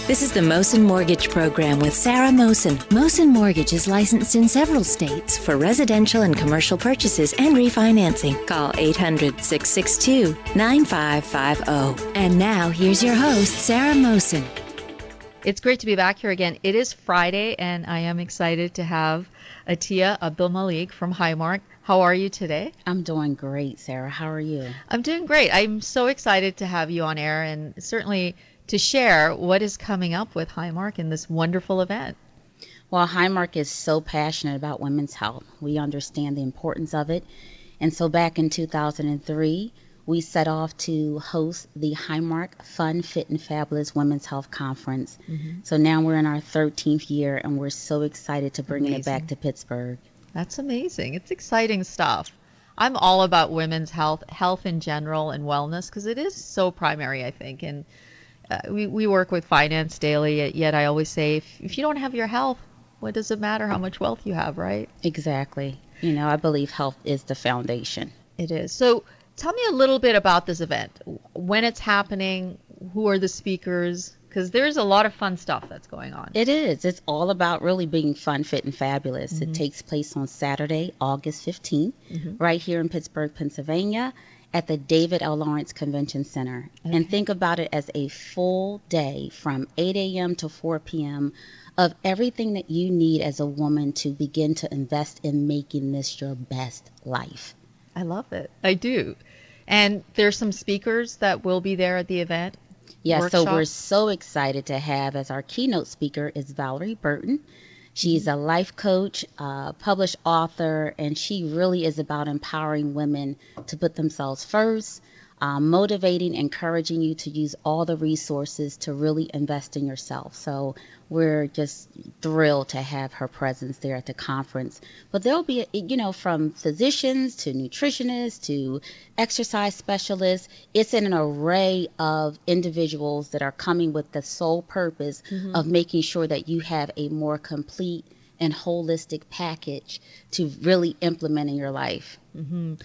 This is the Mosen Mortgage Program with Sarah Mosen. Mosen Mortgage is licensed in several states for residential and commercial purchases and refinancing. Call 800-662-9550. And now, here's your host, Sarah Mosen. It's great to be back here again. It is Friday, and I am excited to have Atiya Abdelmalik from Highmark. How are you today? I'm doing great, Sarah. How are you? I'm doing great. I'm so excited to have you on air and certainly to share what is coming up with Highmark in this wonderful event. Well, Highmark is so passionate about women's health. We understand the importance of it. And so back in 2003, we set off to host the Highmark Fun, Fit, and Fabulous Women's Health Conference. Mm-hmm. So now we're in our 13th year, and we're so excited to bring it back to Pittsburgh. That's amazing. It's exciting stuff. I'm all about women's health in general, and wellness, because it is so primary, I think. And we work with finance daily, yet I always say, if you don't have your health, what does it matter how much wealth you have, right? Exactly. You know, I believe health is the foundation. It is. So tell me a little bit about this event, when it's happening, who are the speakers, because there's a lot of fun stuff that's going on. It is. It's all about really being fun, fit, and fabulous. Mm-hmm. It takes place on Saturday, August 15th, right here in Pittsburgh, Pennsylvania, at the David L. Lawrence Convention Center. Okay. And think about it as a full day from 8 a.m. to 4 p.m. of everything that you need as a woman to begin to invest in making this your best life. I love it. I do. And there's some speakers that will be there at the event. Yes, workshop. So we're so excited to have as our keynote speaker is Valerie Burton. She's a life coach, published author, and she really is about empowering women to put themselves first, motivating, encouraging you to use all the resources to really invest in yourself. So we're just thrilled to have her presence there at the conference. But there'll be, from physicians to nutritionists to exercise specialists. It's an array of individuals that are coming with the sole purpose of making sure that you have a more complete and holistic package to really implement in your life. Mm-hmm.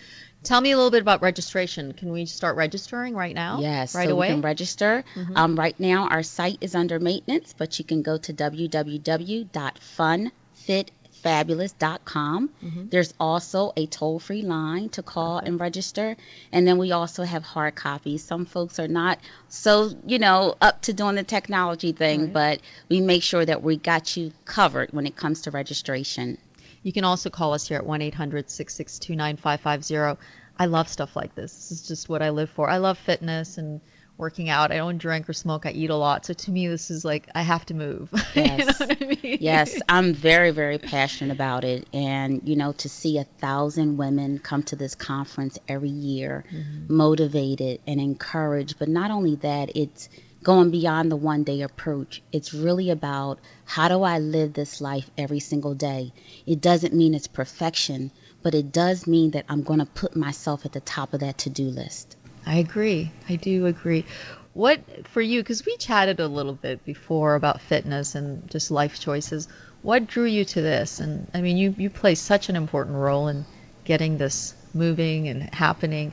Tell me a little bit about registration. Can we start registering right now? Yes, right so away? We can register. Right now, our site is under maintenance, but you can go to www.funfitfabulous.com. There's also a toll-free line to call and register. And then we also have hard copies. Some folks are not so, up to doing the technology thing, but we make sure that we got you covered when it comes to registration. You can also call us here at 1-800-662-9550. I love stuff like this. This is just what I live for. I love fitness and working out. I don't drink or smoke. I eat a lot. So to me, this is like, I have to move. Yes. You know what I mean? Yes, I'm very, very passionate about it. And, to see 1,000 women come to this conference every year, motivated and encouraged. But not only that, it's going beyond the one-day approach. It's really about, how do I live this life every single day? It doesn't mean it's perfection, but it does mean that I'm going to put myself at the top of that to-do list. I agree. I do agree. What, for you, because we chatted a little bit before about fitness and just life choices, what drew you to this? And I mean, you play such an important role in getting this moving and happening.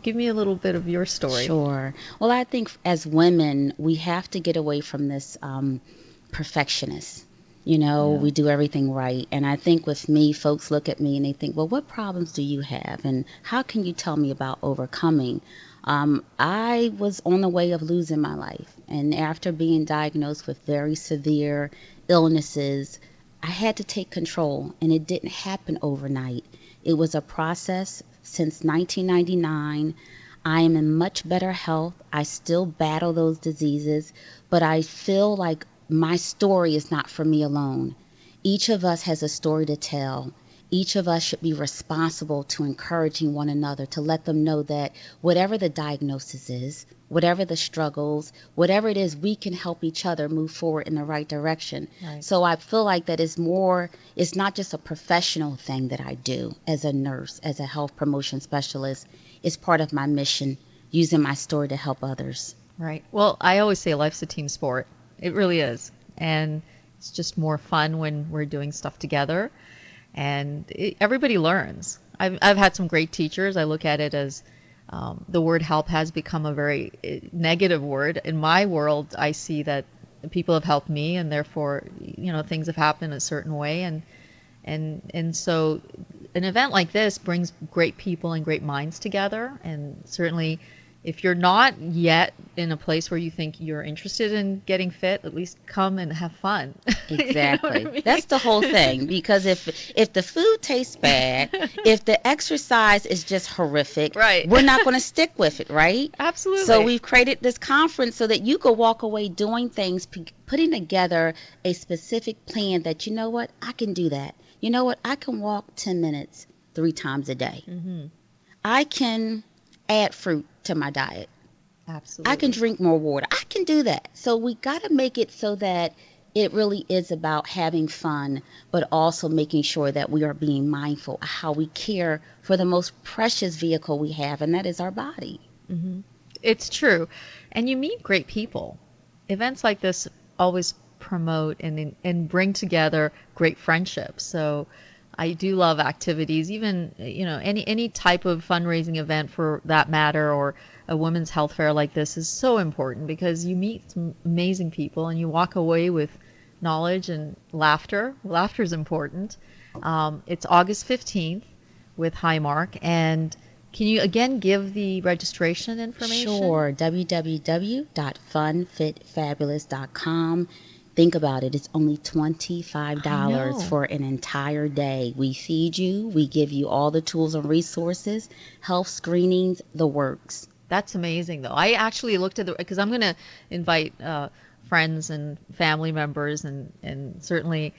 Give me a little bit of your story. Sure. Well, I think as women, we have to get away from this perfectionist. We do everything right. And I think with me, folks look at me and they think, well, what problems do you have? And how can you tell me about overcoming? I was on the way of losing my life. And after being diagnosed with very severe illnesses, I had to take control. And it didn't happen overnight. It was a process since 1999. I am in much better health. I still battle those diseases, but I feel like my story is not for me alone. Each of us has a story to tell. Each of us should be responsible to encouraging one another, to let them know that whatever the diagnosis is, whatever the struggles, whatever it is, we can help each other move forward in the right direction. Right. So I feel like that is more, it's not just a professional thing that I do as a nurse, as a health promotion specialist. It's part of my mission, using my story to help others. Right. Well, I always say life's a team sport. It really is. And it's just more fun when we're doing stuff together. And everybody learns. I've had some great teachers. I look at it as the word help has become a very negative word. In my world, I see that people have helped me, and therefore, things have happened a certain way. And so an event like this brings great people and great minds together. And certainly, if you're not yet in a place where you think you're interested in getting fit, at least come and have fun. Exactly. You know what I mean? That's the whole thing. Because if the food tastes bad, if the exercise is just horrific, right, we're not going to stick with it, right? Absolutely. So we've created this conference so that you could walk away doing things, putting together a specific plan that, you know what, I can do that. You know what, I can walk 10 minutes 3 times a day. Mm-hmm. I can add fruit to my diet. Absolutely. I can drink more water. I can do that. So we got to make it so that it really is about having fun, but also making sure that we are being mindful of how we care for the most precious vehicle we have, and that is our body. Mm-hmm. It's true. And you meet great people. Events like this always promote and bring together great friendships. So I do love activities, even any type of fundraising event for that matter, or a women's health fair like this is so important because you meet some amazing people and you walk away with knowledge and laughter. Laughter is important. It's August 15th with Highmark, and can you again give the registration information? Sure. www.funfitfabulous.com. Think about it. It's only $25 for an entire day. We feed you. We give you all the tools and resources, health screenings, the works. That's amazing, though. I actually looked at because I'm going to invite friends and family members and certainly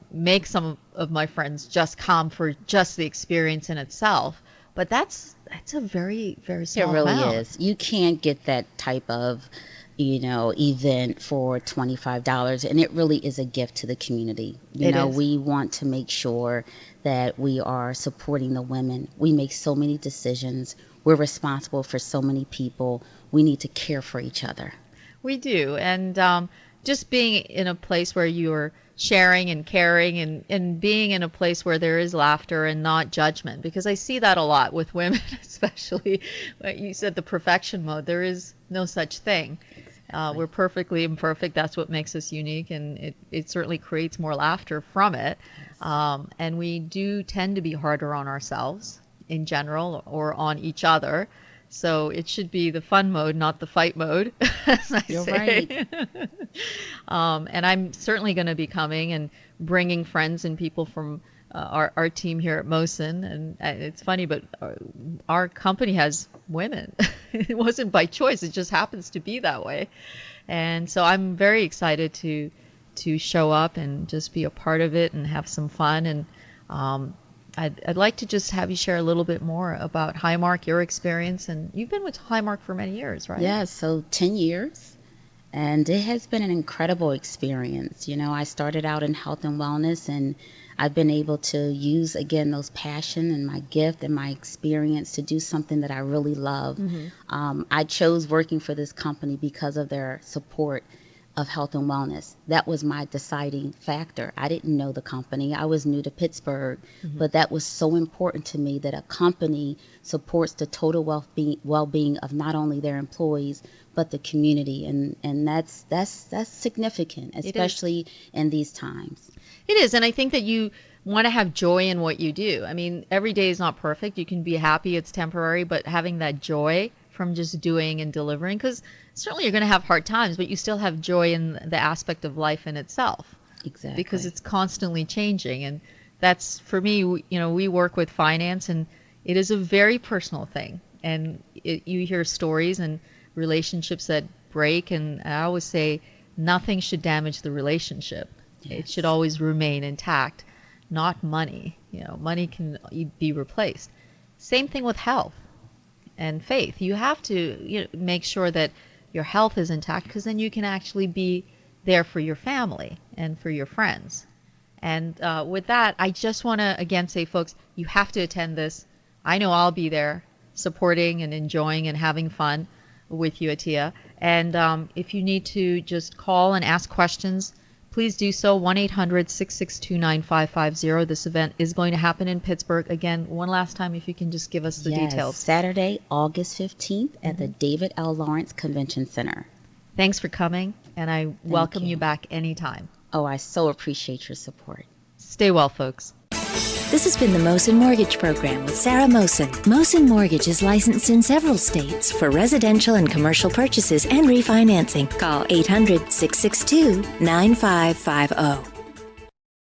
make some of my friends just come for just the experience in itself. But that's a very, very small amount. It really is. You can't get that type of event for $25, and it really is a gift to the community. We want to make sure that we are supporting the women. We make so many decisions. We're responsible for so many people. We need to care for each other. We do, and just being in a place where you're sharing and caring and being in a place where there is laughter and not judgment, because I see that a lot with women, especially. You said the perfection mode. There is no such thing. We're perfectly imperfect. That's what makes us unique, and it certainly creates more laughter from it. And we do tend to be harder on ourselves in general or on each other. So it should be the fun mode, not the fight mode, as I You're say. Right. And I'm certainly going to be coming and bringing friends and people from our team here at Mosen. And it's funny, but our company has women. It wasn't by choice. It just happens to be that way. And so I'm very excited to show up and just be a part of it and have some fun. And I'd like to just have you share a little bit more about Highmark, your experience. And you've been with Highmark for many years, right? Yeah, so 10 years. And it has been an incredible experience. I started out in health and wellness, and I've been able to use, again, those passion and my gift and my experience to do something that I really love. Mm-hmm. I chose working for this company because of their support of health and wellness. That was my deciding factor. I didn't know the company. I was new to Pittsburgh, mm-hmm. but that was so important to me that a company supports the total well-being of not only their employees but the community, and that's significant, especially in these times. It is, and I think that you want to have joy in what you do. I mean, every day is not perfect. You can be happy, it's temporary, but having that joy from just doing and delivering, because certainly you're going to have hard times, but you still have joy in the aspect of life in itself. Exactly. Because it's constantly changing, and that's, for me, we work with finance, and it is a very personal thing, and you hear stories and relationships that break, and I always say nothing should damage the relationship. Yes. It should always remain intact, not money. Money can be replaced. Same thing with health and faith. You have to make sure that your health is intact, because then you can actually be there for your family and for your friends. And with that, I just want to again say, folks, you have to attend this. I know I'll be there supporting and enjoying and having fun with you, Atiya. And if you need to just call and ask questions, please do so. 1-800-662-9550. This event is going to happen in Pittsburgh. Again, one last time, if you can just give us the details. Saturday, August 15th at the David L. Lawrence Convention Center. Thanks for coming. and I welcome you back anytime. Oh, I so appreciate your support. Stay well, folks. This has been the Mosen Mortgage Program with Sarah Mosen. Mosen Mortgage is licensed in several states for residential and commercial purchases and refinancing. Call 800-662-9550.